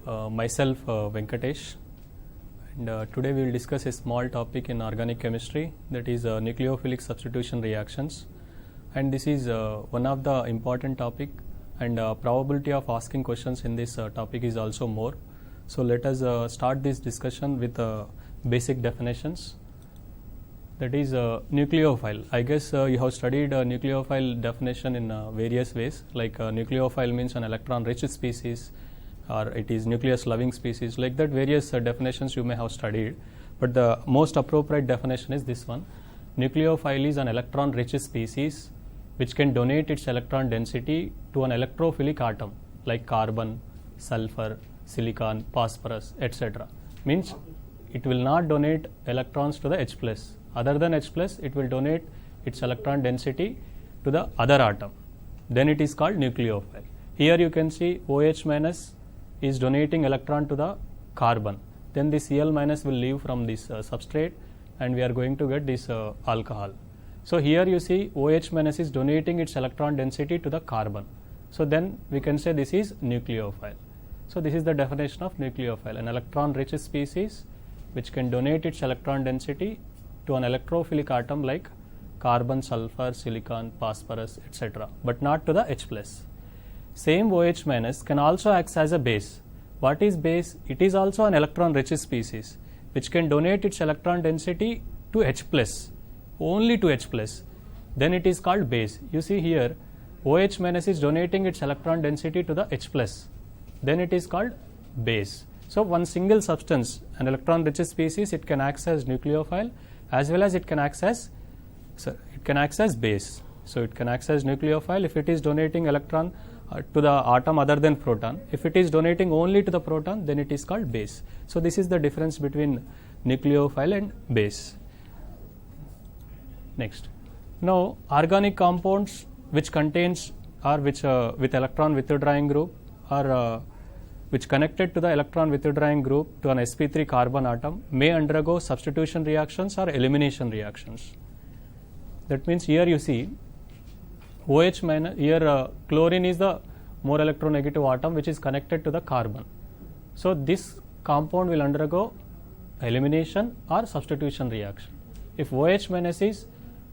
Myself Venkatesh, and today we will discuss a small topic in organic chemistry, that is nucleophilic substitution reactions. And this is one of the important topic, and probability of asking questions in this topic is also more. So let us start this discussion with basic definitions. That is nucleophile. I guess you have studied nucleophile definition in various ways, like nucleophile means an electron rich species, or it is nucleus loving species, like that various definitions you may have studied, but the most appropriate definition is this one. Nucleophile is an electron rich species which can donate its electron density to an electrophilic atom like carbon, sulfur, silicon, phosphorus, etc. Means it will not donate electrons to the H plus. Other than H plus, it will donate its electron density to the other atom. Then it is called nucleophile. Here you can see OH minus is donating electron to the carbon. Then the Cl minus will leave from this substrate, and we are going to get this alcohol. So here you see OH minus is donating its electron density to the carbon. So then we can say this is nucleophile. So this is the definition of nucleophile, an electron rich species which can donate its electron density to an electrophilic atom like carbon, sulfur, silicon, phosphorus, etc., but not to the H plus. Same OH minus can also act as a base. What is base? It is also an electron rich species which can donate its electron density to H plus, only to H plus. Then it is called base. You see here OH minus is donating its electron density to the H plus. Then it is called base. So one single substance, an electron rich species, it can act as nucleophile as well as it can act as base. So it can act as nucleophile if it is donating electron to the atom other than proton. If it is donating only to the proton, then it is called base. So this is the difference between nucleophile and base. Next. Now organic compounds which contains or which with electron withdrawing group or which connected to the electron withdrawing group to an sp3 carbon atom may undergo substitution reactions or elimination reactions. That means here you see OH minus, here chlorine is the more electronegative atom which is connected to the carbon. So this compound will undergo elimination or substitution reaction. If OH minus is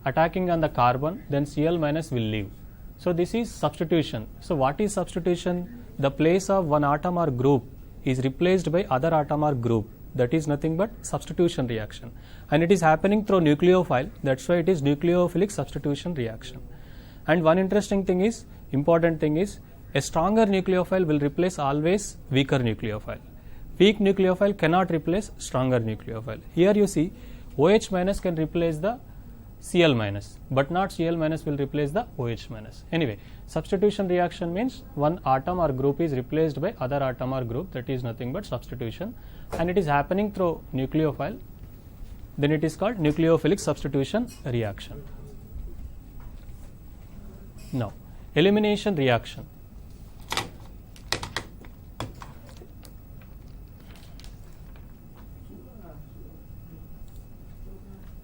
attacking on the carbon, then Cl minus will leave. So this is substitution. So what is substitution? The place of one atom or group is replaced by other atom or group. That is nothing but substitution reaction. And it is happening through nucleophile. That's why it is nucleophilic substitution reaction. And one important thing is, a stronger nucleophile will replace always weaker nucleophile. Weak nucleophile cannot replace stronger nucleophile. Here you see OH minus can replace the Cl minus, but not Cl minus will replace the OH minus. Anyway, substitution reaction means one atom or group is replaced by other atom or group. That is nothing but substitution, and it is happening through nucleophile. Then it is called nucleophilic substitution reaction. Now, elimination reaction.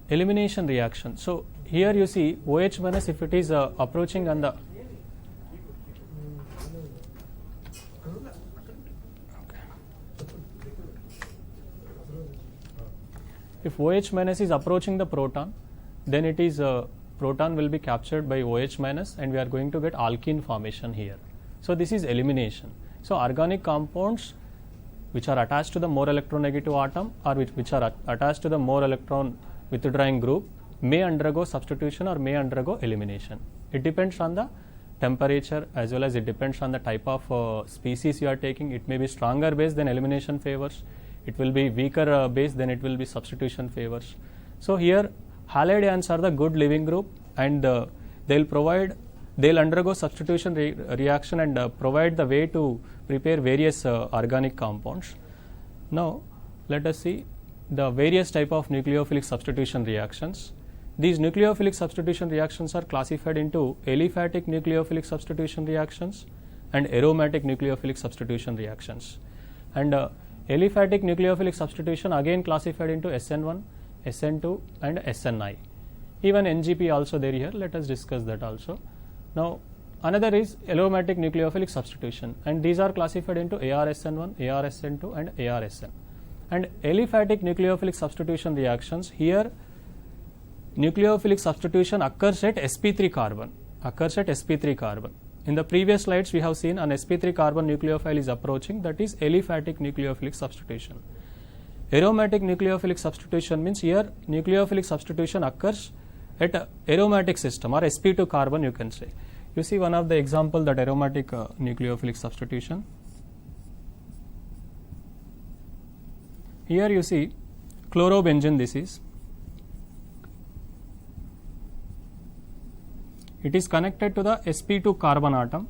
Elimination reaction. So here you see OH minus, if it is approaching on the if OH minus is approaching the proton, then it is proton will be captured by OH minus, and we are going to get alkene formation here. So this is elimination. So organic compounds which are attached to the more electronegative atom or which are attached to the more electron withdrawing group may undergo substitution or may undergo elimination. It depends on the temperature as well as it depends on the type of species you are taking. It may be stronger base, then elimination favors. It will be weaker base, then it will be substitution favors. So here halide ions are the good leaving group, and they'll undergo substitution reaction and provide the way to prepare various organic compounds. Now let us see the various type of nucleophilic substitution reactions. These nucleophilic substitution reactions are classified into aliphatic nucleophilic substitution reactions and aromatic nucleophilic substitution reactions. And aliphatic nucleophilic substitution again classified into SN1, SN2 and SNI. Even NGP also there here. Let us discuss that also. Now another is aromatic nucleophilic substitution, and these are classified into ARSN1, ARSN2 and ARSN. And aliphatic nucleophilic substitution reactions, here nucleophilic substitution occurs at sp3 carbon. In the previous slides we have seen an sp3 carbon nucleophile is approaching, that is aliphatic nucleophilic substitution. Aromatic nucleophilic substitution means here nucleophilic substitution occurs at a aromatic system or sp2 carbon, you can say. You see one of the example, that aromatic nucleophilic substitution. Here you see chlorobenzene, this is. It is connected to the sp2 carbon atom.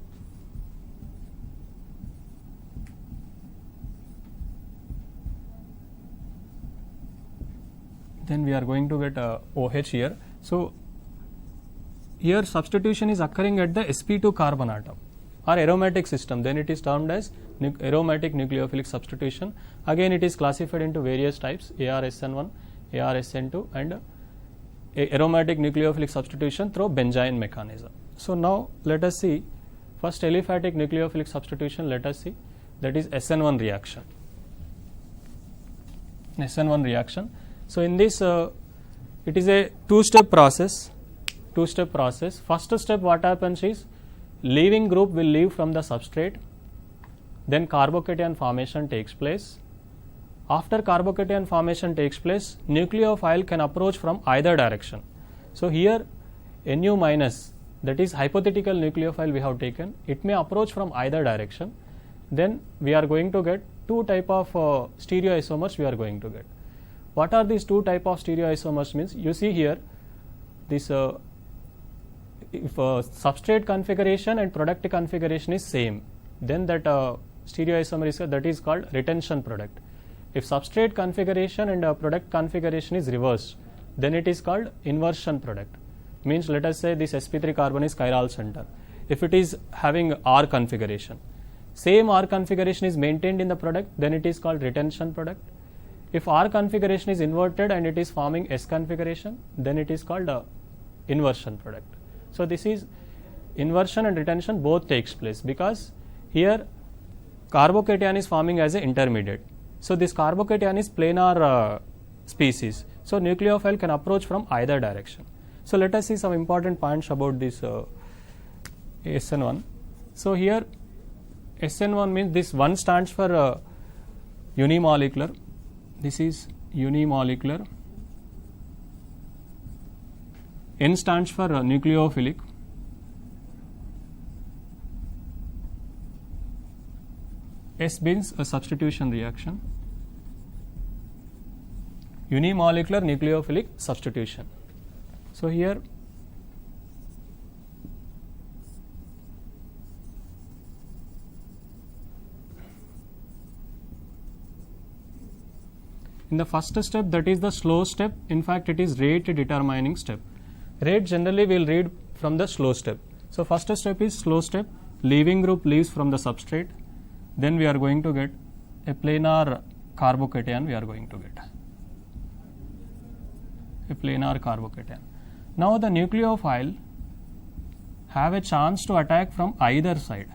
Then we are going to get OH here. So here substitution is occurring at the sp2 carbon atom or aromatic system, then it is termed as aromatic nucleophilic substitution. Again it is classified into various types, ARSN1, ARSN2 and aromatic nucleophilic substitution through benzyne mechanism. So now let us see first aliphatic nucleophilic substitution, let us see, that is SN1 reaction. SN1 reaction. So in this it is a two-step process. First step, what happens is leaving group will leave from the substrate, then carbocation formation takes place. After carbocation formation takes place, nucleophile can approach from either direction. So here Nu minus, that is hypothetical nucleophile we have taken, it may approach from either direction. Then we are going to get two type of stereoisomers we are going to get. What are these two type of stereoisomers means? You see here this if substrate configuration and product configuration is same, then that stereoisomer is that is called retention product. If substrate configuration and product configuration is reversed, then it is called inversion product. Means let us say this sp3 carbon is chiral center. If it is having R configuration, same R configuration is maintained in the product, then it is called retention product. If R configuration is inverted and it is forming S configuration, then it is called inversion product. So this is inversion and retention both takes place, because here carbocation is forming as an intermediate. So this carbocation is planar species. So nucleophile can approach from either direction. So let us see some important points about this SN1. So here SN1 means this 1 stands for unimolecular. This is unimolecular. N stands for nucleophilic. S means a substitution reaction. Unimolecular nucleophilic substitution. So here in the first step, that is the slow step, in fact it is rate determining step. Rate generally we will read from the slow step. So first step is slow step, leaving group leaves from the substrate, then we are going to get a planar carbocation, we are going to get a planar carbocation. Now the nucleophile have a chance to attack from either side.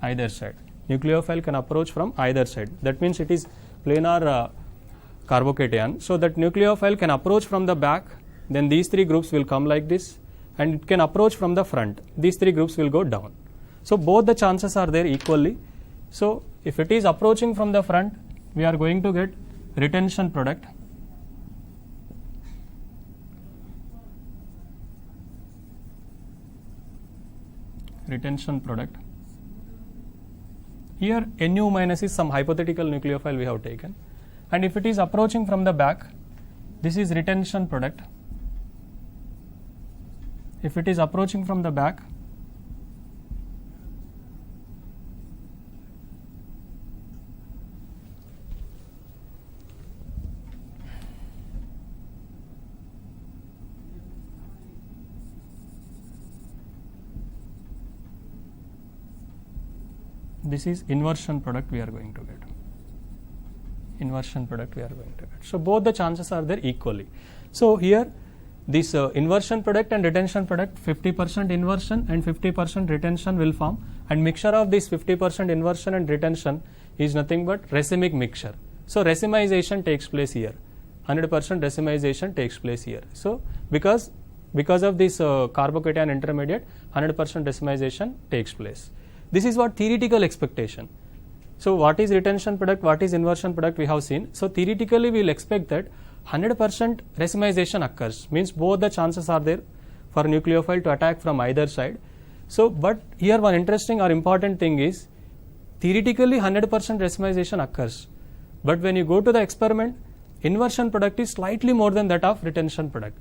Nucleophile can approach from either side. That means it is planar carbocation. So that nucleophile can approach from the back, then these three groups will come like this, and it can approach from the front. These three groups will go down. So both the chances are there equally. So if it is approaching from the front, we are going to get retention product. Here Nu minus is some hypothetical nucleophile we have taken, and if it is approaching from the back, this is retention product. If it is approaching from the back, this is inversion product we are going to get. So both the chances are there equally. So here this inversion product and retention product, 50% inversion and 50% retention will form, and mixture of this 50% inversion and retention is nothing but racemic mixture. So racemization takes place here. 100% racemization takes place here. So because of this carbocation intermediate, 100% racemization takes place. This is what theoretical expectation. So what is retention product, what is inversion product we have seen. So theoretically we will expect that 100% racemization occurs, means both the chances are there for nucleophile to attack from either side. So but here one interesting or important thing is theoretically 100% racemization occurs, but when you go to the experiment, inversion product is slightly more than that of retention product.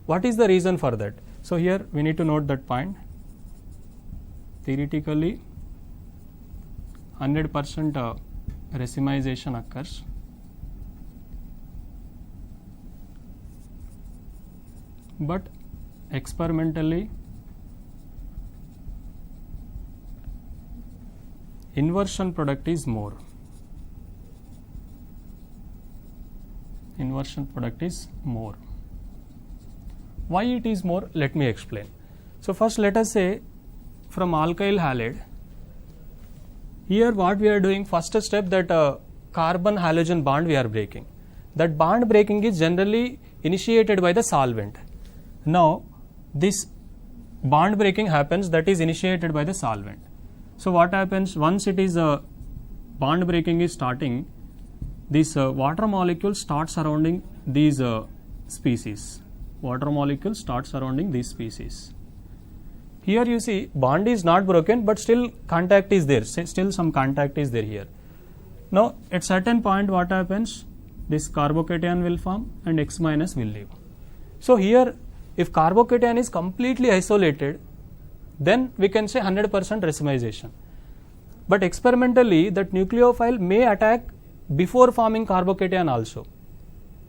What is the reason for that? So here we need to note that point. Theoretically 100% racemization occurs, but experimentally inversion product is more. Inversion product is more. Why it is more? Let me explain. So first let us say from alkyl halide, here what we are doing, first step, that carbon halogen bond we are breaking. That bond breaking is generally initiated by the solvent. Now this bond breaking happens, that is initiated by the solvent. So what happens once it is bond breaking is starting, this water molecule starts surrounding these species. Water molecule starts surrounding these species. Here you see bond is not broken, but still contact is there, still some contact is there here. Now at certain point what happens, this carbocation will form and X minus will leave. So here if carbocation is completely isolated, then we can say 100% racemization. But experimentally that nucleophile may attack before forming carbocation also.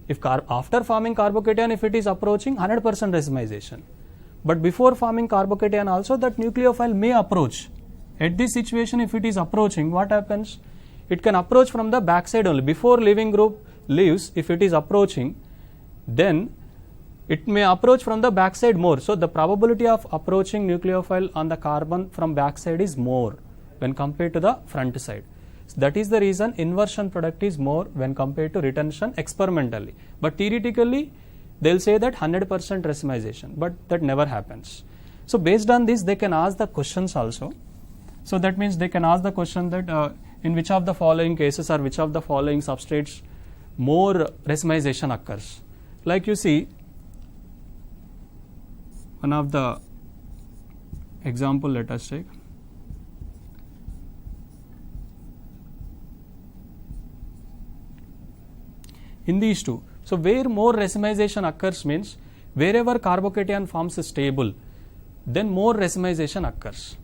If after forming carbocation, if it is approaching, 100% racemization. But before forming carbocation also, that nucleophile may approach. At this situation, if it is approaching, what happens? It can approach from the backside only. Before leaving group leaves, if it is approaching, then it may approach from the backside more. So the probability of approaching nucleophile on the carbon from backside is more when compared to the front side. So that is the reason inversion product is more when compared to retention experimentally. But theoretically, they will say that 100% racemization, but that never happens. So based on this, they can ask the questions also. So that means they can ask the question that in which of the following cases or which of the following substrates more racemization occurs. Like you see, one of the example let us take. In these two, so where more racemization occurs means wherever carbocation forms stable, then more racemization occurs.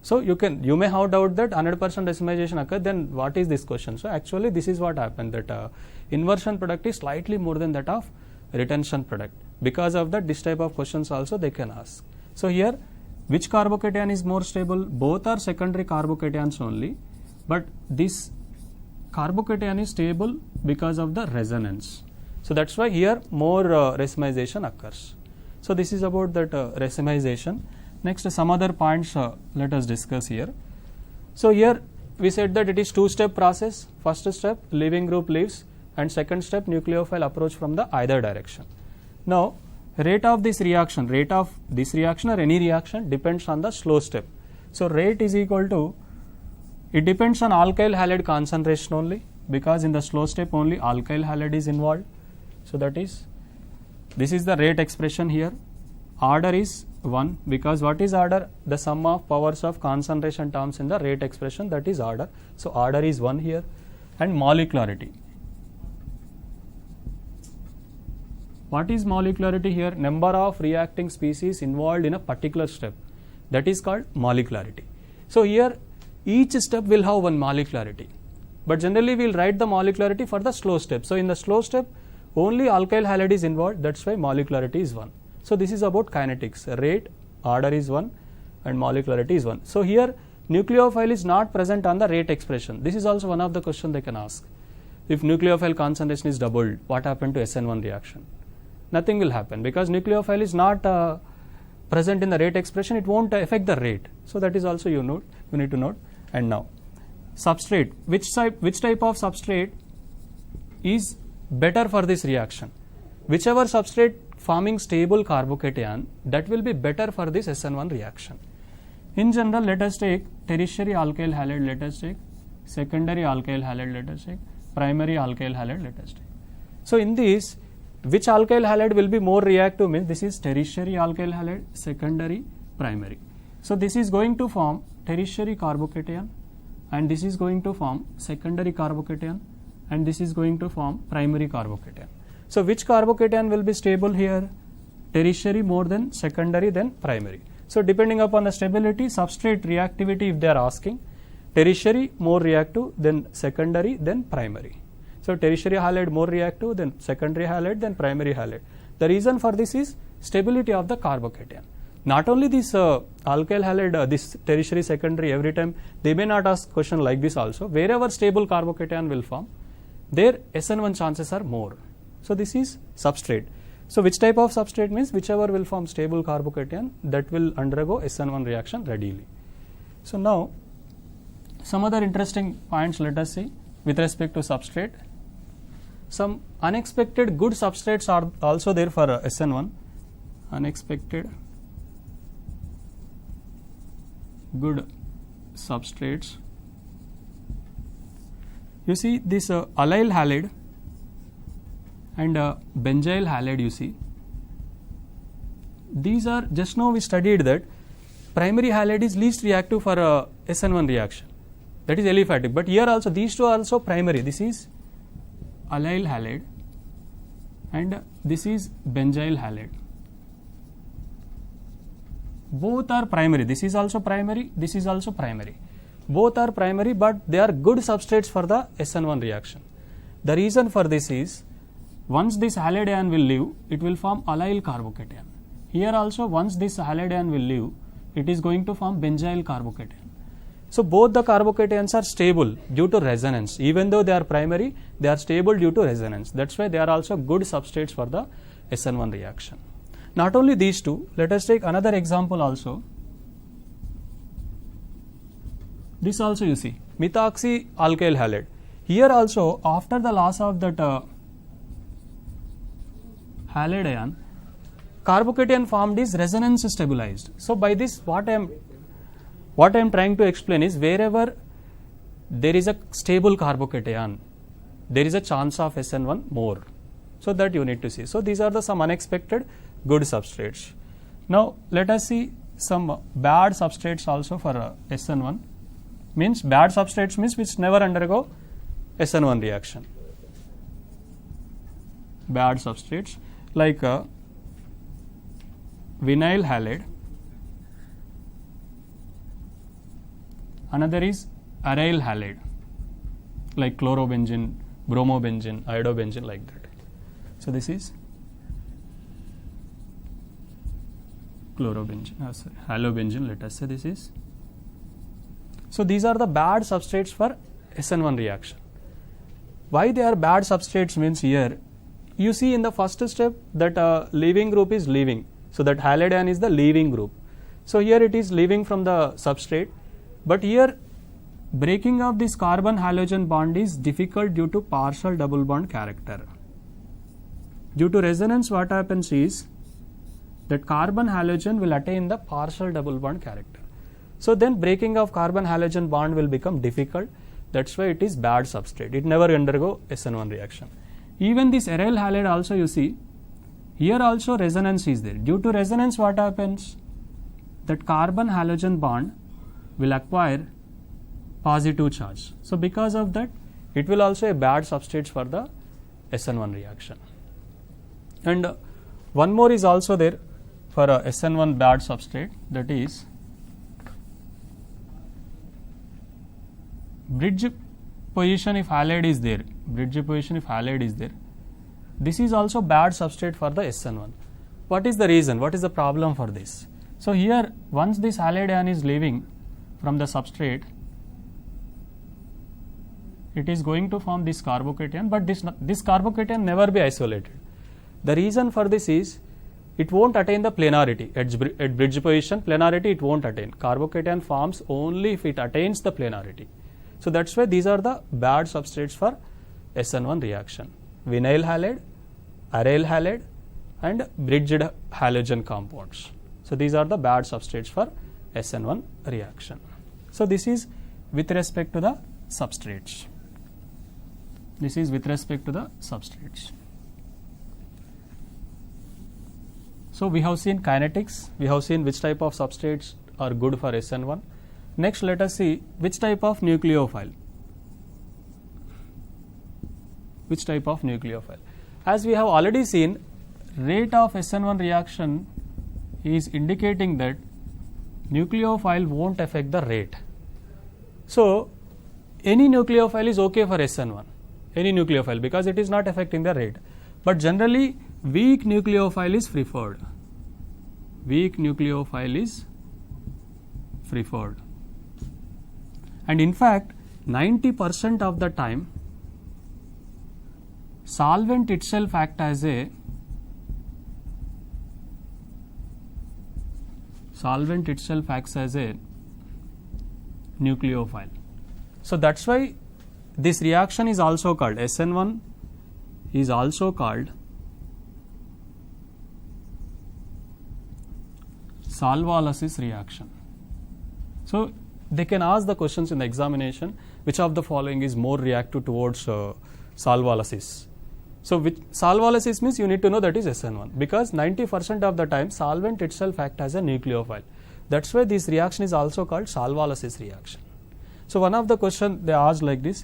So you may have doubt that 100% racemization occurs, then what is this question? So actually this is what happened, that inversion product is slightly more than that of retention product. Because of that, this type of questions also they can ask. So here, which carbocation is more stable? Both are secondary carbocations only, but this carbocation is stable because of the resonance. So that's why here more racemization occurs. So this is about that racemization. Next, some other points let us discuss here. So here we said that it is two-step process. First step, leaving group leaves, and second step, nucleophile approach from the either direction. Now, rate of this reaction or any reaction depends on the slow step. So rate is equal to, it depends on alkyl halide concentration only, because in the slow step only alkyl halide is involved. So that is, this is the rate expression here. Order is 1, because what is order? The sum of powers of concentration terms in the rate expression, that is order. So order is 1 here. And molecularity. What is molecularity here? Number of reacting species involved in a particular step. That is called molecularity. So here each step will have one molecularity. But generally we will write the molecularity for the slow step. So in the slow step only alkyl halide is involved, that's why molecularity is 1. So this is about kinetics. Rate, order is 1 and molecularity is 1. So here nucleophile is not present on the rate expression. This is also one of the questions they can ask. If nucleophile concentration is doubled, what happened to SN1 reaction? nothing will happen because nucleophile is not present in the rate expression. It won't affect the rate. So that is also you need to note. And now substrate, which type of substrate is better for this reaction? Whichever substrate forming stable carbocation, that will be better for this SN1 reaction. In general, let us take tertiary alkyl halide, let us take secondary alkyl halide, let us take primary alkyl halide, let us take. So in this, which alkyl halide will be more reactive means this is tertiary alkyl halide, secondary, primary. So this is going to form tertiary carbocation and this is going to form secondary carbocation and this is going to form primary carbocation. So which carbocation will be stable here? Tertiary more than secondary than primary. So depending upon the stability, substrate reactivity if they are asking, tertiary more reactive than secondary than primary. So tertiary halide more reactive than secondary halide than primary halide. The reason for this is stability of the carbocation. Not only this alkyl halide, this tertiary, secondary, every time they may not ask question like this also. Wherever stable carbocation will form, their SN1 chances are more. So this is substrate. So which type of substrate means whichever will form stable carbocation that will undergo SN1 reaction readily. So now some other interesting points let us see with respect to substrate. Some unexpected good substrates are also there for SN1. Unexpected good substrates. You see this allyl halide and benzyl halide, you see. These are, just now we studied that primary halide is least reactive for SN1 reaction. That is aliphatic. But here also, these two are also primary. This is allyl halide and this is benzyl halide. Both are primary. This is also primary. This is also primary. Both are primary, but they are good substrates for the SN1 reaction. The reason for this is, once this halide ion will leave, it will form allyl carbocation. Here also, once this halide ion will leave, it is going to form benzyl carbocation. So both the carbocations are stable due to resonance. Even though they are primary, they are stable due to resonance. That's why they are also good substrates for the SN1 reaction. Not only these two, let us take another example also. This also you see, methoxy alkyl halide. Here also, after the loss of that halide ion, carbocation formed is resonance stabilized. So by this, what I am trying to explain is, wherever there is a stable carbocation, there is a chance of SN1 more. So that you need to see. So these are the some unexpected good substrates. Now let us see some bad substrates also for SN1. Means bad substrates means which never undergo SN1 reaction. Bad substrates like vinyl halide. Another is aryl halide, like chlorobenzene, bromobenzene, iodobenzene, like that. So this is chlorobenzene, halobenzene, let us say this is. So these are the bad substrates for SN1 reaction. Why they are bad substrates means, here you see in the first step that leaving group is leaving. So that halide ion is the leaving group. So here it is leaving from the substrate. But here breaking of this carbon halogen bond is difficult due to partial double bond character. Due to resonance, what happens is that carbon halogen will attain the partial double bond character. So then breaking of carbon halogen bond will become difficult. That's why it is bad substrate. It never undergo SN1 reaction. Even this aryl halide also you see, here also resonance is there. Due to resonance, what happens? That carbon halogen bond will acquire positive charge. So because of that, it will also a bad substrate for the SN1 reaction. And one more is also there for a SN1 bad substrate, that is bridge position if halide is there. Bridge position if halide is there. This is also bad substrate for the SN1. What is the reason? What is the problem for this? So here, once this halide ion is leaving from the substrate, it is going to form this carbocation, but this carbocation never be isolated. The reason for this is it won't attain the planarity at bridge position. Planarity it won't attain. Carbocation forms only if it attains the planarity. So that's why these are the bad substrates for SN1 reaction: vinyl halide, aryl halide, and bridged halogen compounds. So these are the bad substrates for SN1 reaction. So this is with respect to the substrates. This is with respect to the substrates. So we have seen kinetics, we have seen which type of substrates are good for SN1. Next, let us see which type of nucleophile. Which type of nucleophile? As we have already seen, rate of SN1 reaction is indicating that nucleophile won't affect the rate. So any nucleophile is okay for SN1, any nucleophile, because it is not affecting the rate. But generally weak nucleophile is preferred. Weak nucleophile is preferred. And in fact 90% of the time solvent itself acts as a nucleophile. So that's why this reaction is also called, SN1 is also called Solvolysis reaction. So they can ask the questions in the examination, which of the following is more reactive towards solvolysis. So which solvolysis means you need to know that is SN1, because 90% of the time solvent itself acts as a nucleophile. That's why this reaction is also called solvolysis reaction. So one of the question they asked like this: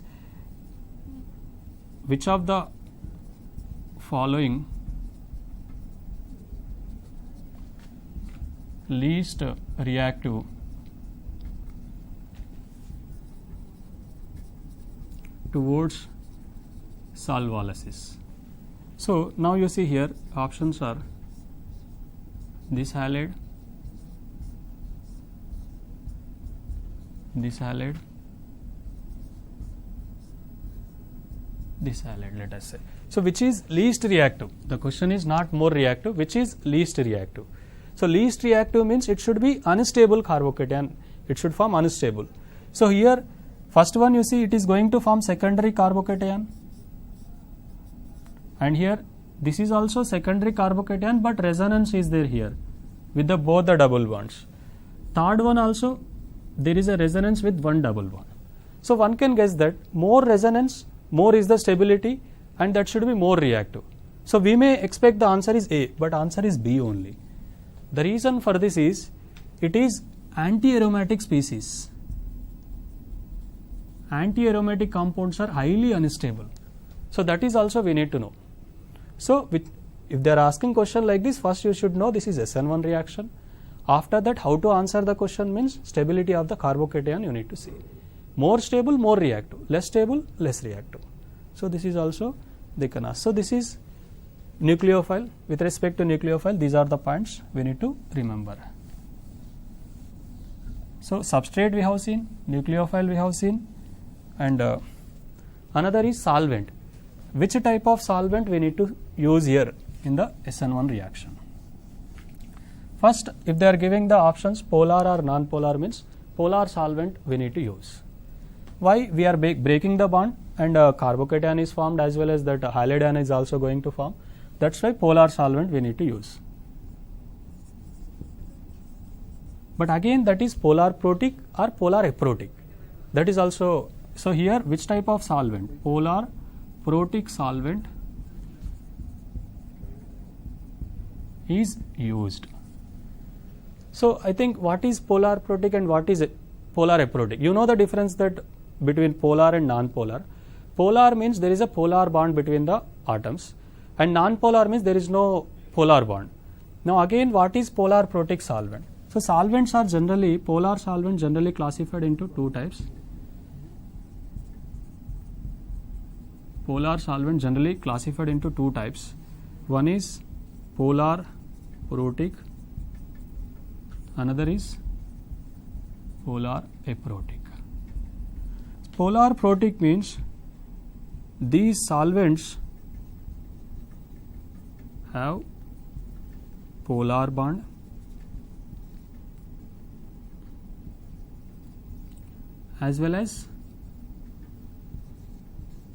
which of the following least reactive towards solvolysis? So now you see here options are this halide, this halide, this halide, let us say. So which is least reactive? The question is not more reactive, which is least reactive. So least reactive means it should be unstable carbocation, it should form unstable. So here first one you see it is going to form secondary carbocation, and here this is also secondary carbocation, but resonance is there here with the both the double bonds. Third one also there is a resonance with one double bond. So one can guess that more resonance, more is the stability, and that should be more reactive. So we may expect the answer is A, but answer is B only. The reason for this is it is anti-aromatic species. Anti-aromatic compounds are highly unstable. So that is also we need to know. So if they are asking question like this, first you should know this is SN1 reaction. After that, how to answer the question means stability of the carbocation you need to see. More stable, more reactive. Less stable, less reactive. So this is also they can ask. So this is nucleophile. With respect to nucleophile, these are the points we need to remember. So substrate we have seen, nucleophile we have seen, and another is solvent. Which type of solvent we need to use here in the SN1 reaction? First, if they are giving the options polar or non-polar, means polar solvent we need to use. Why? We are breaking the bond, and carbocation is formed, as well as that halide ion is also going to form. That's why polar solvent we need to use. But again, that is polar protic or polar aprotic. That is also, so here which type of solvent? Polar protic solvent is used. So I think what is polar protic and what is polar aprotic? You know the difference that between polar and non-polar. Polar means there is a polar bond between the atoms, and non-polar means there is no polar bond. Now again, what is polar protic solvent? So solvents are generally, polar solvent generally classified into two types. Polar solvent generally classified into two types. One is polar protic, another is polar aprotic. Polar protic means these solvents have polar bond as well as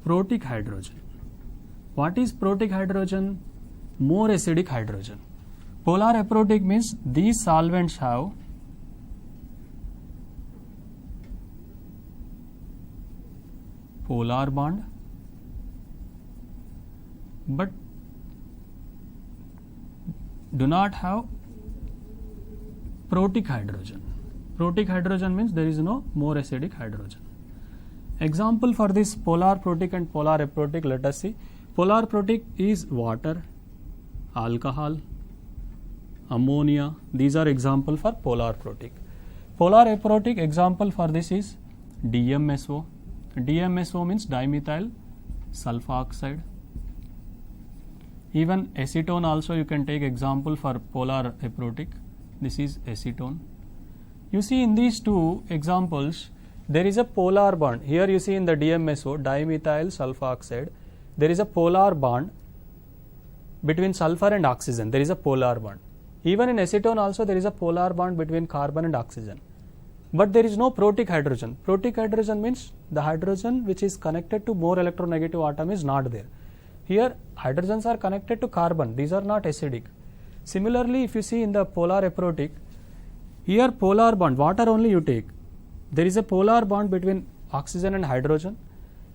protic hydrogen. What is protic hydrogen? More acidic hydrogen. Polar aprotic means these solvents have polar bond but do not have protic hydrogen. Protic hydrogen means there is no more acidic hydrogen. Example for this polar protic and polar aprotic, let us see. Polar protic is water, alcohol, ammonia. These are example for polar protic. Polar aprotic example for this is DMSO. DMSO means dimethyl sulfoxide. Even acetone also you can take example for polar aprotic. This is acetone. You see in these two examples there is a polar bond. Here you see in the DMSO, dimethyl sulfoxide, there is a polar bond between sulfur and oxygen. There is a polar bond. Even in acetone also there is a polar bond between carbon and oxygen. But there is no protic hydrogen. Protic hydrogen means the hydrogen which is connected to more electronegative atom is not there. Here hydrogens are connected to carbon. These are not acidic. Similarly, if you see in the polar aprotic, here polar bond, water only you take. There is a polar bond between oxygen and hydrogen.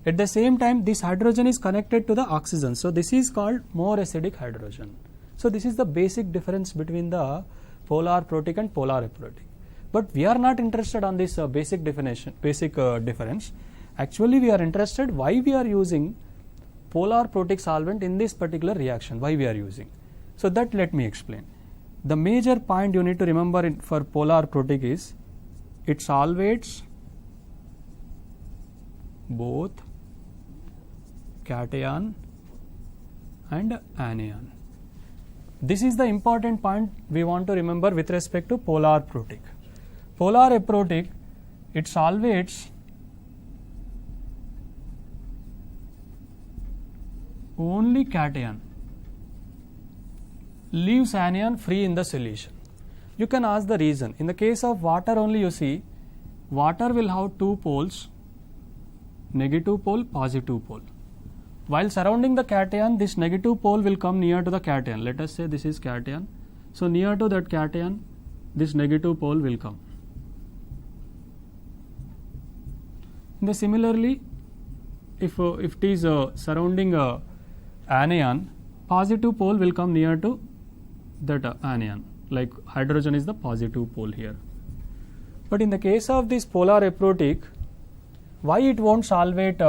At the same time, this hydrogen is connected to the oxygen. So this is called more acidic hydrogen. So this is the basic difference between the polar protic and polar aprotic. But we are not interested on this basic difference. Actually, we are interested why we are using polar protic solvent in this particular reaction. Why we are using? So that let me explain. The major point you need to remember for polar protic is it solvates both cation and anion. This is the important point we want to remember with respect to polar protic. Polar aprotic, it solvates only cation, leaves anion free in the solution. You can ask the reason. In the case of water only, you see, water will have two poles, negative pole, positive pole. While surrounding the cation, this negative pole will come near to the cation. Let us say this is cation. So near to that cation, this negative pole will come. Similarly, if it is surrounding anion, positive pole will come near to that anion. Like hydrogen is the positive pole here. But in the case of this polar aprotic, why it won't solvate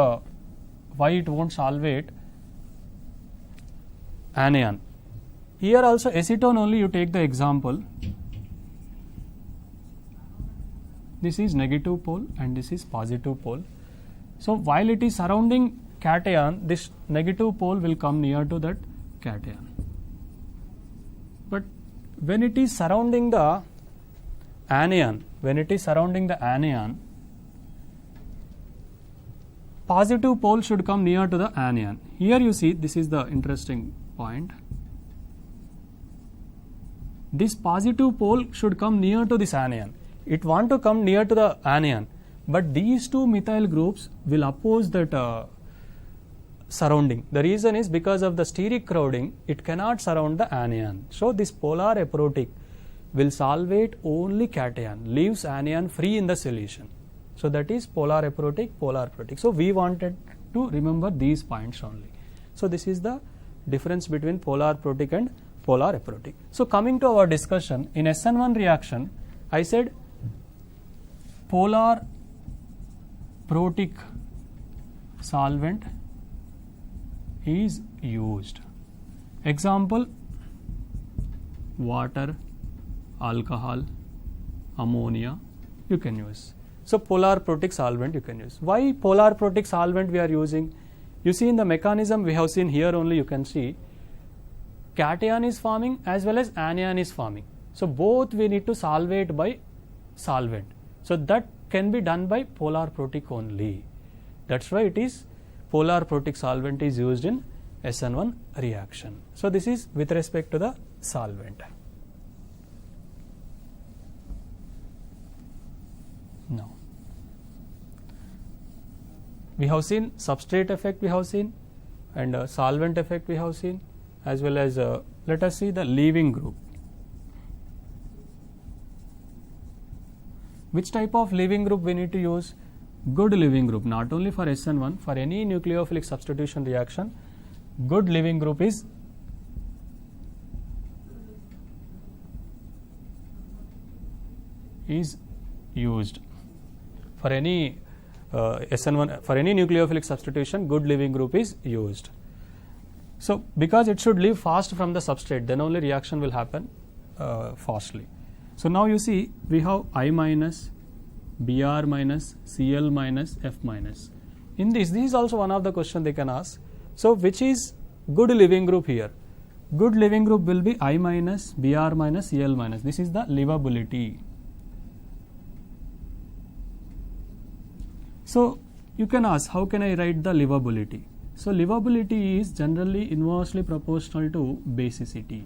anion? Here also acetone only you take the example. This is negative pole and this is positive pole. So while it is surrounding cation, this negative pole will come near to that cation. But when it is surrounding the anion, positive pole should come near to the anion. Here you see, this is the interesting point. This positive pole should come near to this anion. It want to come near to the anion, but these two methyl groups will oppose that surrounding. The reason is because of the steric crowding, it cannot surround the anion. So this polar aprotic will solvate only cation, leaves anion free in the solution. So that is polar aprotic, polar protic. So we wanted to remember these points only. So this is the difference between polar protic and polar aprotic. So coming to our discussion, in SN1 reaction, I said polar protic solvent is used. Example, water, alcohol, ammonia you can use. So polar protic solvent you can use. Why polar protic solvent we are using? You see in the mechanism we have seen here only, you can see cation is forming as well as anion is forming. So both we need to solvate by solvent. So that can be done by polar protic only. That's why it is polar protic solvent is used in SN1 reaction. So this is with respect to the solvent. Now we have seen substrate effect, we have seen, and solvent effect we have seen, as well as let us see the leaving group. Which type of leaving group we need to use? Good leaving group, not only for SN1, for any nucleophilic substitution reaction, good leaving group is used. For any SN1, for any nucleophilic substitution, good leaving group is used. So because it should leave fast from the substrate, then only reaction will happen fastly. So now you see we have I minus, Br minus, Cl minus, F minus. In this is also one of the question they can ask. So which is good leaving group here? Good leaving group will be I minus, Br minus, Cl minus. This is the leavability. So you can ask, how can I write the leavability? So leavability is generally inversely proportional to basicity.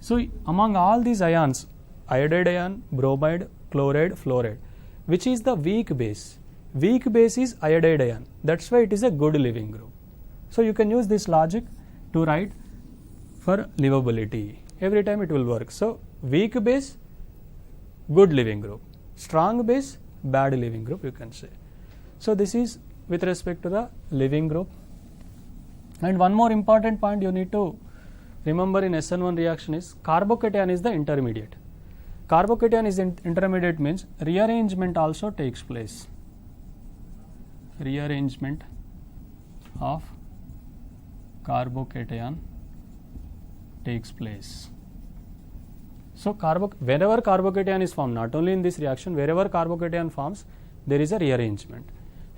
So among all these ions, iodide ion, bromide, chloride, fluoride, which is the weak base? Weak base is iodide ion. That's why it is a good leaving group. So you can use this logic to write for leavability. Every time it will work. So weak base, good leaving group. Strong base, bad leaving group, you can say. So this is with respect to the leaving group. And one more important point you need to remember in SN1 reaction is carbocation is the intermediate. Carbocation is intermediate means rearrangement also takes place. Rearrangement of carbocation takes place. So wherever carbocation is formed, not only in this reaction, wherever carbocation forms, there is a rearrangement.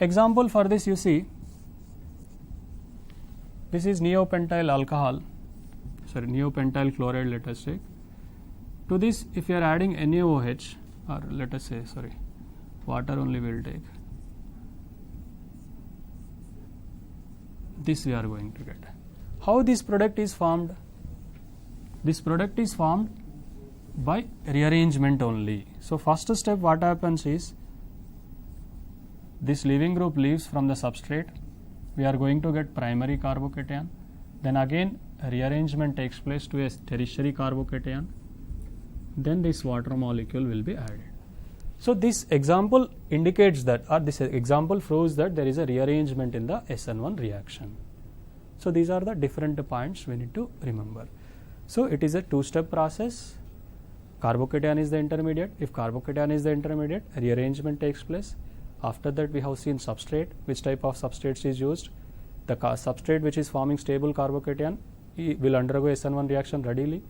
Example for this you see, this is neopentyl alcohol, neopentyl chloride, let us take. To this, if you are adding NaOH, or let us say, water only will take. This we are going to get. How this product is formed? This product is formed by rearrangement only. So first step what happens is, this leaving group leaves from the substrate. We are going to get primary carbocation. Then again rearrangement takes place to a tertiary carbocation. Then this water molecule will be added. So this example indicates that, or this example proves that there is a rearrangement in the SN1 reaction. So these are the different points we need to remember. So it is a two-step process. Carbocation is the intermediate. If carbocation is the intermediate, rearrangement takes place. After that we have seen substrate, which type of substrates is used. The substrate which is forming stable carbocation will undergo SN1 reaction readily.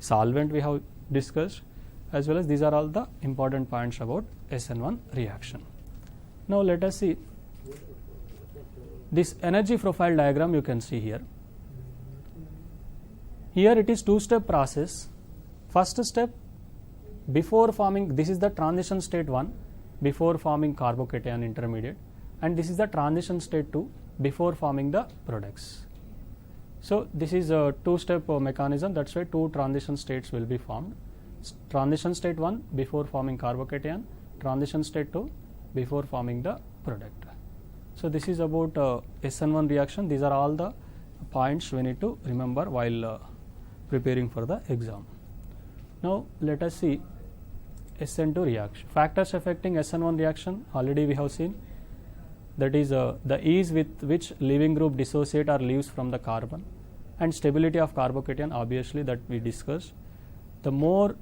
Solvent we have discussed, as well as these are all the important points about SN1 reaction. Now let us see this energy profile diagram you can see here. Here it is two-step process. First step, before forming, this is the transition state 1, before forming carbocation intermediate, and this is the transition state 2, before forming the products. So this is a two-step mechanism, that's why two transition states will be formed. Transition state 1 before forming carbocation, transition state 2 before forming the product. So this is about SN1 reaction. These are all the points we need to remember while preparing for the exam. Now let us see SN2 reaction. Factors affecting SN1 reaction already we have seen. That is the ease with which leaving group dissociate or leaves from the carbon, and stability of carbocation, obviously that we discussed. The more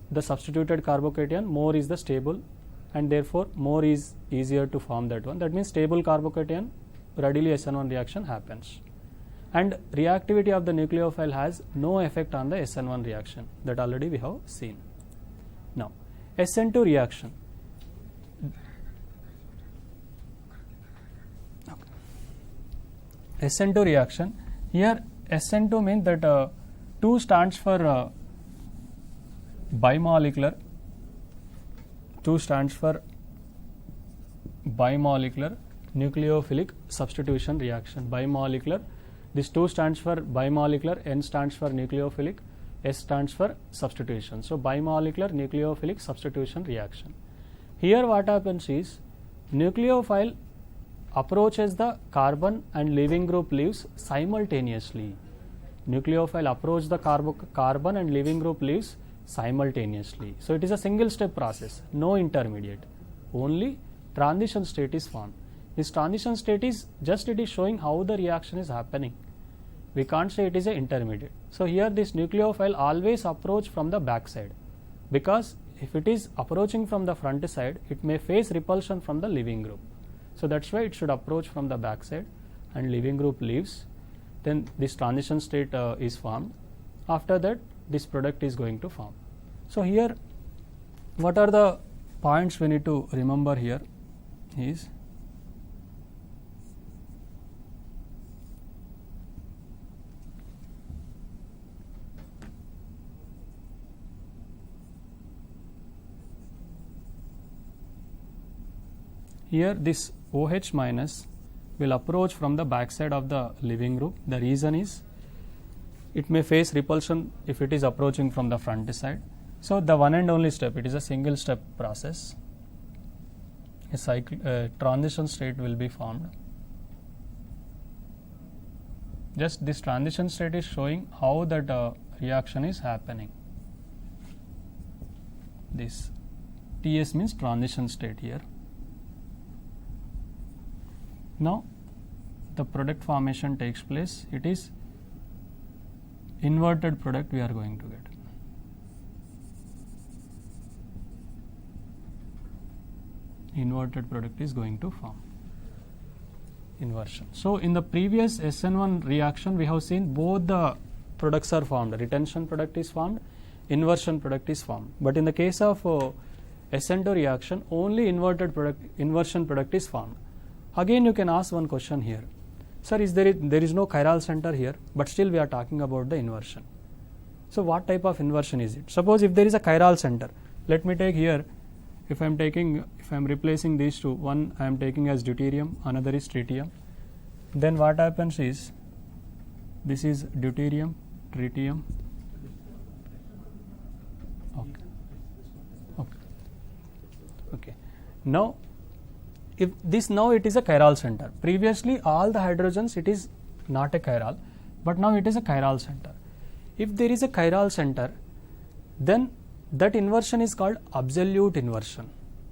the substituted carbocation, more is the stable, and therefore more is easier to form that one. That means stable carbocation, readily SN1 reaction happens. And reactivity of the nucleophile has no effect on the SN1 reaction, that already we have seen. Now SN2 reaction. SN2 reaction, here SN2 means that 2 stands for bimolecular, 2 stands for bimolecular nucleophilic substitution reaction. Bimolecular. This 2 stands for bimolecular, N stands for nucleophilic, S stands for substitution. So bimolecular nucleophilic substitution reaction. Here what happens is nucleophile approaches the carbon and leaving group leaves simultaneously. Nucleophile approach the carbon and leaving group leaves simultaneously. So it is a single step process, no intermediate. Only transition state is formed. This transition state is just it is showing how the reaction is happening. We can't say it is an intermediate. So here this nucleophile always approach from the back side, because if it is approaching from the front side, it may face repulsion from the leaving group. So that's why it should approach from the back side and leaving group leaves. Then this transition state is formed. After that, this product is going to form. So here, what are the points we need to remember here is here this OH minus will approach from the backside of the leaving group. The reason is it may face repulsion if it is approaching from the front side. So the one and only step, it is a single step process. A transition state will be formed. Just this transition state is showing how that reaction is happening. This TS means transition state here. Now the product formation takes place. It is inverted product we are going to get. Inverted product is going to form. Inversion. So in the previous SN1 reaction, we have seen both the products are formed. Retention product is formed, inversion product is formed. But in the case of SN2 reaction, only inversion product is formed. Again, you can ask one question here. Sir, there is no chiral center here, but still we are talking about the inversion. So what type of inversion is it? Suppose if there is a chiral center, let me take here, if I am replacing these two, one I am taking as deuterium, another is tritium, then what happens is, this is deuterium, tritium. Okay. Now, if this now it is a chiral center. Previously all the hydrogens it is not a chiral, but now it is a chiral center. If there is a chiral center, then that inversion is called absolute inversion.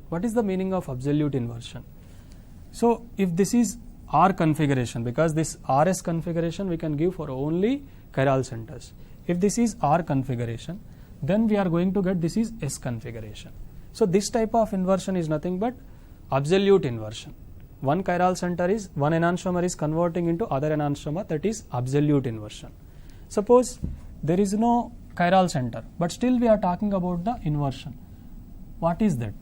What is the meaning of absolute inversion? So if this is R configuration, because this RS configuration we can give for only chiral centers. If this is R configuration, then we are going to get this is S configuration. So this type of inversion is nothing but absolute inversion. One chiral center is, one enantiomer is converting into other enantiomer, that is absolute inversion. Suppose there is no chiral center, but still we are talking about the inversion. What is that?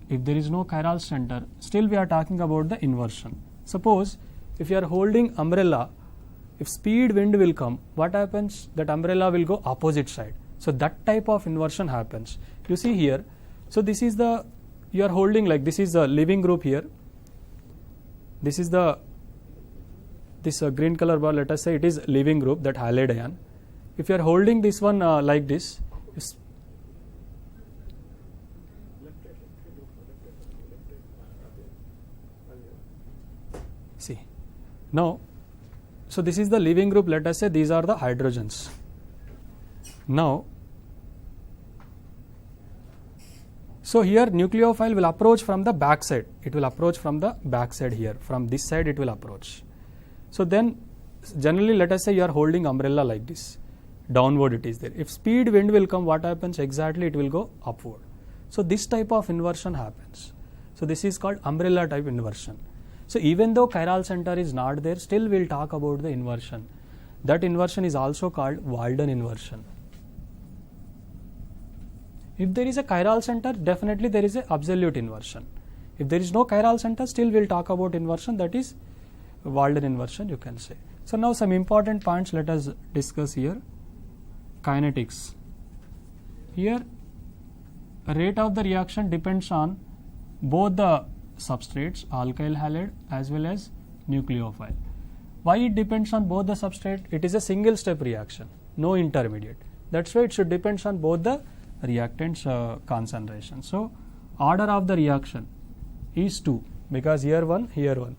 If there is no chiral center, still we are talking about the inversion. Suppose if you are holding umbrella, if speed wind will come, what happens? That umbrella will go opposite side. So that type of inversion happens. You see here, so this is the, you are holding like this is the leaving group here. This is the green color bar, let us say it is leaving group, that halide ion. If you are holding this one like this, see now, so this is the leaving group, let us say these are the hydrogens. Now, so here nucleophile will approach from the back side. It will approach from the back side here. From this side it will approach. So then generally let us say you are holding umbrella like this. Downward it is there. If speed wind will come, what happens? Exactly it will go upward. So this type of inversion happens. So this is called umbrella type inversion. So even though chiral center is not there, still we will talk about the inversion. That inversion is also called Walden inversion. If there is a chiral center, definitely there is a absolute inversion. If there is no chiral center, still we will talk about inversion, that is Walden inversion you can say. So now some important points let us discuss here. Kinetics. Here rate of the reaction depends on both the substrates, alkyl halide as well as nucleophile. Why it depends on both the substrate? It is a single step reaction, no intermediate. That's why it should depends on both the reactants concentration. So order of the reaction is 2 because here 1,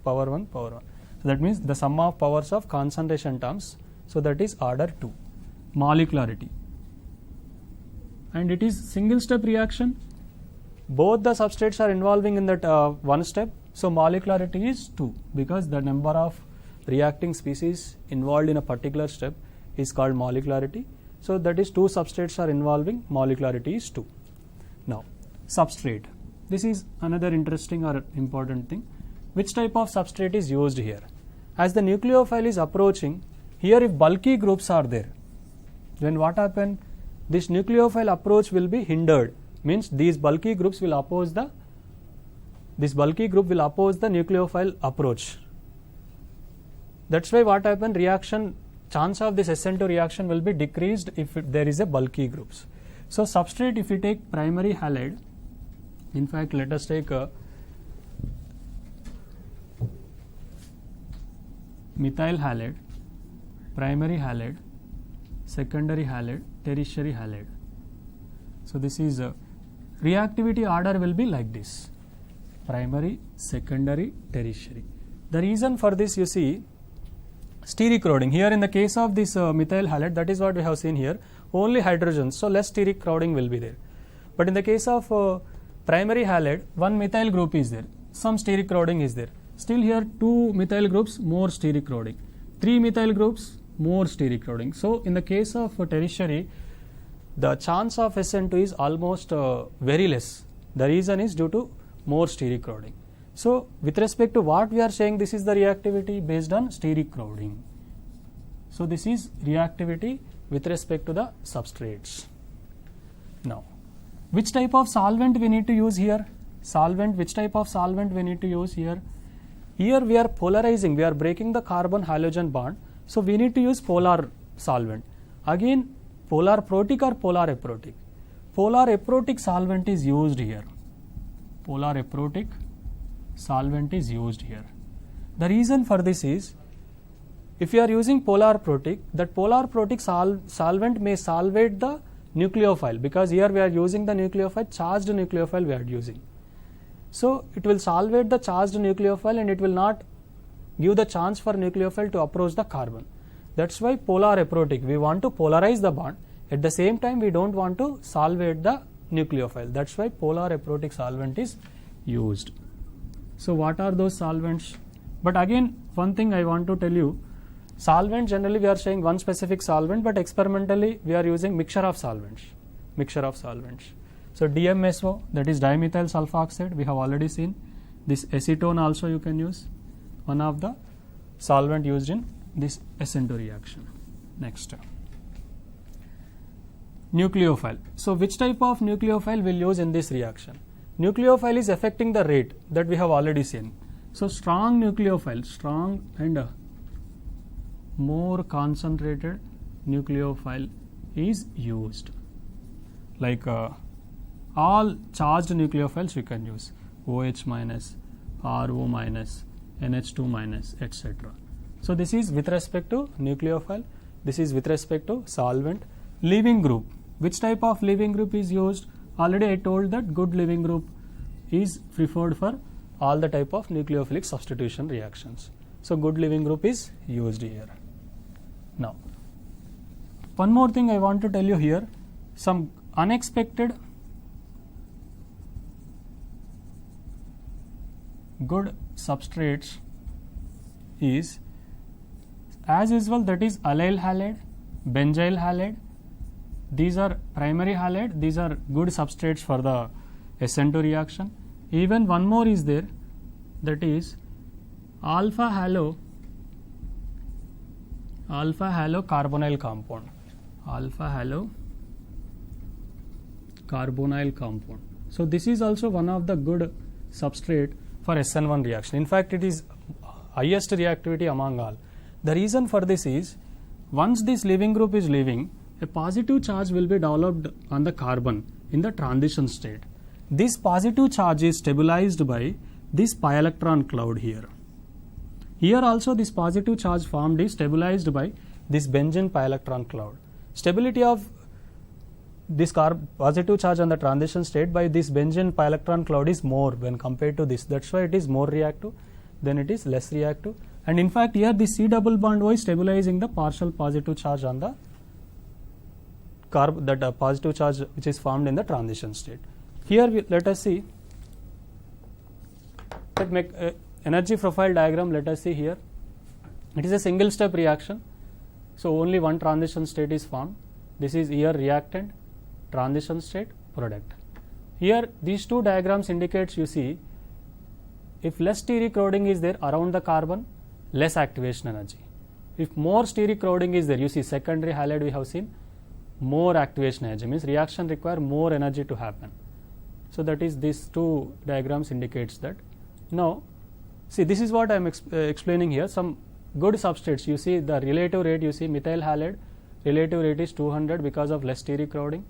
power 1, power 1. So that means the sum of powers of concentration terms. So that is order 2. Molecularity. And it is single step reaction. Both the substrates are involving in that one step. So molecularity is 2 because the number of reacting species involved in a particular step is called molecularity. So that is 2 substrates are involving, molecularity is 2. Now substrate. This is another interesting or important thing. Which type of substrate is used here? As the nucleophile is approaching, here if bulky groups are there, then what happen? This nucleophile approach will be hindered. Means these bulky groups will oppose the nucleophile approach. That's why what happen? Reaction chance of this SN2 reaction will be decreased if there is a bulky groups. So substrate, if you take primary halide, in fact let us take a methyl halide, primary halide, secondary halide, tertiary halide. So this is a reactivity order will be like this: primary, secondary, tertiary. The reason for this, you see, steric crowding. Here in the case of this methyl halide, that is what we have seen here, only hydrogens, so less steric crowding will be there. But in the case of primary halide, one methyl group is there, some steric crowding is there. Still here 2 methyl groups, more steric crowding, 3 methyl groups, more steric crowding. So in the case of tertiary, the chance of SN2 is almost very less. The reason is due to more steric crowding. So with respect to what we are saying, this is the reactivity based on steric crowding. So this is reactivity with respect to the substrates. Now, which type of solvent we need to use here? Which type of solvent we need to use here? Here we are polarizing, we are breaking the carbon halogen bond. So we need to use polar solvent. Again, polar protic or polar aprotic? Polar aprotic solvent is used here. Polar aprotic solvent is used here. The reason for this is, if you are using polar protic, that polar protic solvent may solvate the nucleophile, because here we are using the nucleophile, charged nucleophile we are using. So it will solvate the charged nucleophile and it will not give the chance for nucleophile to approach the carbon. That's why polar aprotic, we want to polarize the bond, at the same time we don't want to solvate the nucleophile. That's why polar aprotic solvent is used. So what are those solvents? But again, one thing I want to tell you, solvent generally we are saying one specific solvent, but experimentally we are using mixture of solvents. So DMSO, that is dimethyl sulfoxide, we have already seen. This acetone also you can use, one of the solvent used in this SN2 reaction. Next, nucleophile. So which type of nucleophile we'll use in this reaction? Nucleophile is affecting the rate, that we have already seen. So strong nucleophile, strong and more concentrated nucleophile is used. Like all charged nucleophiles you can use, OH minus, RO minus, NH2 minus, etc. So this is with respect to nucleophile. This is with respect to solvent. Leaving group. Which type of leaving group is used? Already I told that good leaving group is preferred for all the type of nucleophilic substitution reactions. So good leaving group is used here. Now, one more thing I want to tell you here, some unexpected good substrates is, as usual, that is allyl halide, benzyl halide. These are primary halide, these are good substrates for the SN2 reaction. Even one more is there, that is alpha halo carbonyl compound. Alpha halo carbonyl compound. So this is also one of the good substrate for SN1 reaction. In fact, it is highest reactivity among all. The reason for this is, once this leaving group is leaving, a positive charge will be developed on the carbon in the transition state. This positive charge is stabilized by this pi electron cloud here. Here also this positive charge formed is stabilized by this benzene pi electron cloud. Stability of this positive charge on the transition state by this benzene pi electron cloud is more when compared to this. That's why it is more reactive, then it is less reactive. And in fact here this C double bond O is stabilizing the partial positive charge on the positive charge which is formed in the transition state. Here let us see, let make energy profile diagram. Let us see here. It is a single step reaction, so only one transition state is formed. This is here reactant, transition state, product. Here these two diagrams indicates, you see, if less steric crowding is there around the carbon, less activation energy. If more steric crowding is there, you see secondary halide we have seen, more activation energy, means reaction require more energy to happen. So that is, these two diagrams indicates that. Now see, this is what I am explaining here. Some good substrates, you see the relative rate, you see methyl halide relative rate is 200 because of less steric crowding,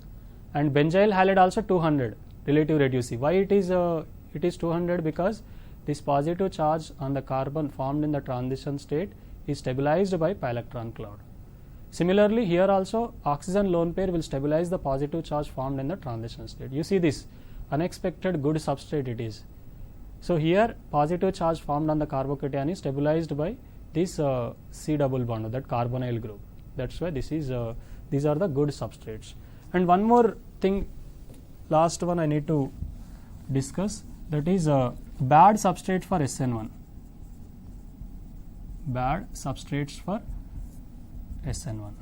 and benzyl halide also 200 relative rate. You see why it is 200, because this positive charge on the carbon formed in the transition state is stabilized by pi electron cloud. Similarly here also oxygen lone pair will stabilize the positive charge formed in the transition state. You see this unexpected good substrate it is. So here positive charge formed on the carbocation is stabilized by this C double bond, that carbonyl group. That's why this is these are the good substrates. And one more thing, last one I need to discuss, that is bad substrate for SN1. Bad substrates for SN1.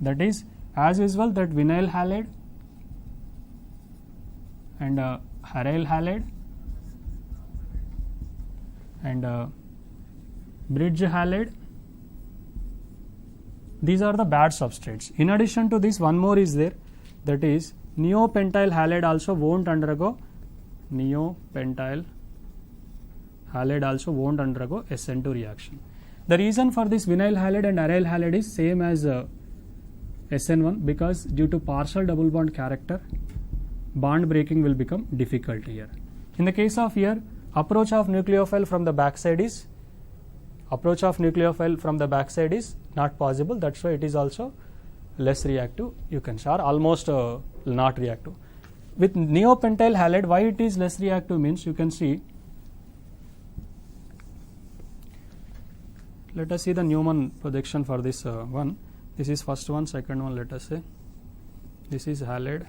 That is, as usual, that vinyl halide and aryl halide and bridge halide. These are the bad substrates. In addition to this, one more is there, that is neopentyl halide also won't undergo SN2 reaction. The reason for this vinyl halide and aryl halide is same as SN1, because due to partial double bond character, bond breaking will become difficult here. In the case of here, approach of nucleophile from the backside is not possible. That's why it is also less reactive, you can say, or almost not reactive. With neopentyl halide, why it is less reactive means, you can see, let us see the Newman projection for this one. This is first one, second one, let us say. This is halide,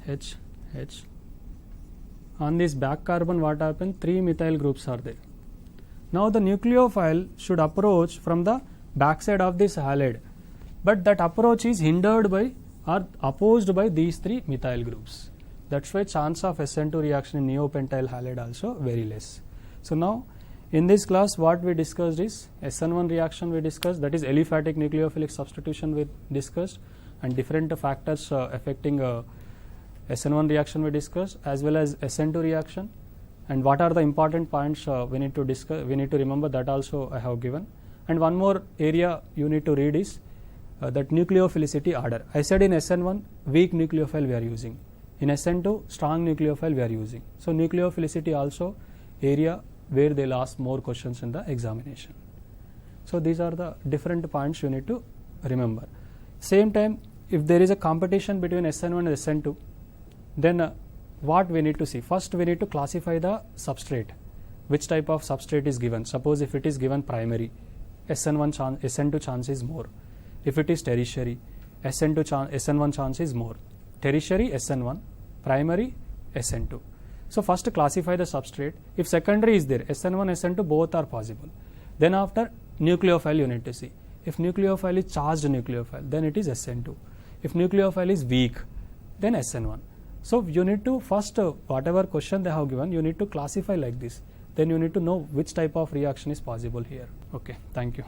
H. On this back carbon, what happened? 3 methyl groups are there. Now the nucleophile should approach from the backside of this halide, but that approach is hindered by or opposed by these 3 methyl groups. That's why chance of SN2 reaction in neopentyl halide also very less. So now in this class what we discussed is SN1 reaction we discussed, that is aliphatic nucleophilic substitution we discussed, and different factors affecting SN1 reaction we discussed, as well as SN2 reaction, and what are the important points we need to discuss, we need to remember, that also I have given. And one more area you need to read is that nucleophilicity order. I said in SN1 weak nucleophile we are using, in SN2 strong nucleophile we are using. So nucleophilicity also area where they'll ask more questions in the examination. So these are the different points you need to remember. Same time, if there is a competition between SN1 and SN2, then what we need to see? First we need to classify the substrate, which type of substrate is given. Suppose if it is given primary, SN2 chance is more. If it is tertiary, SN1 chance is more. Tertiary SN1, primary SN2. So first classify the substrate. If secondary is there, SN1, SN2 both are possible. Then after nucleophile you need to see. If nucleophile is charged nucleophile, then it is SN2. If nucleophile is weak, then SN1. So you need to first whatever question they have given, you need to classify like this. Then you need to know which type of reaction is possible here. Okay, thank you.